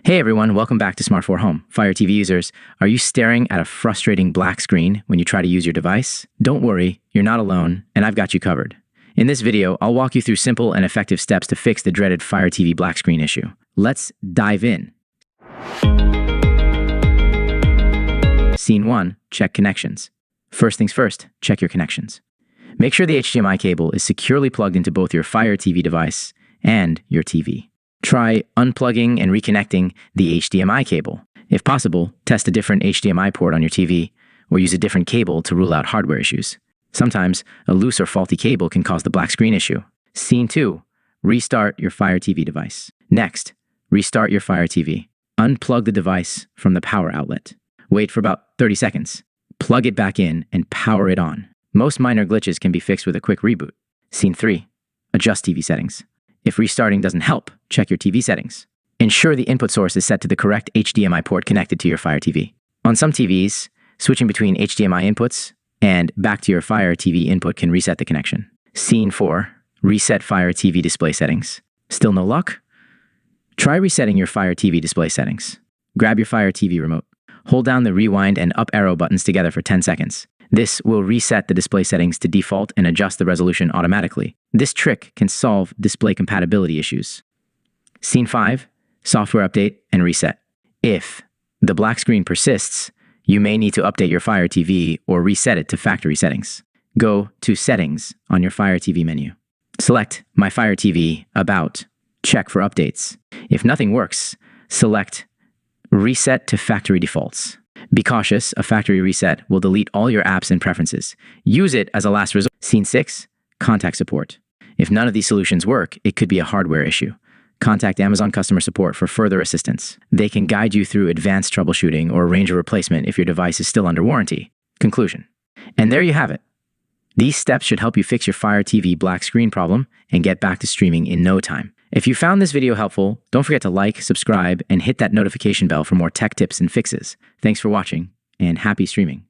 Hey everyone, welcome back to Smart 4 Home. Fire TV users, are you staring at a frustrating black screen when you try to use your device? Don't worry, you're not alone, and I've got you covered. In this video, I'll walk you through simple and effective steps to fix the dreaded Fire TV black screen issue. Let's dive in. Scene 1, check connections. First things first, check your connections. Make sure the HDMI cable is securely plugged into both your Fire TV device and your TV. Try unplugging and reconnecting the HDMI cable. If possible, test a different HDMI port on your TV or use a different cable to rule out hardware issues. Sometimes, a loose or faulty cable can cause the black screen issue. Scene 2, restart your Fire TV device. Next, restart your Fire TV. Unplug the device from the power outlet. Wait for about 30 seconds. Plug it back in and power it on. Most minor glitches can be fixed with a quick reboot. Scene 3, adjust TV settings. If restarting doesn't help, check your TV settings. Ensure the input source is set to the correct HDMI port connected to your Fire TV. On some TVs, switching between HDMI inputs and back to your Fire TV input can reset the connection. Scene 4, reset Fire TV display settings. Still no luck? Try resetting your Fire TV display settings. Grab your Fire TV remote. Hold down the rewind and up arrow buttons together for 10 seconds. This will reset the display settings to default and adjust the resolution automatically. This trick can solve display compatibility issues. Scene 5, software update and reset. If the black screen persists, you may need to update your Fire TV or reset it to factory settings. Go to Settings on your Fire TV menu. Select My Fire TV, About, check for updates. If nothing works, select Reset to Factory Defaults. Be cautious, a factory reset will delete all your apps and preferences. Use it as a last resort. Scene 6, contact support. If none of these solutions work, it could be a hardware issue. Contact Amazon customer support for further assistance. They can guide you through advanced troubleshooting or arrange a replacement if your device is still under warranty. Conclusion. And there you have it. These steps should help you fix your Fire TV black screen problem and get back to streaming in no time. If you found this video helpful, don't forget to like, subscribe, and hit that notification bell for more tech tips and fixes. Thanks for watching, and happy streaming.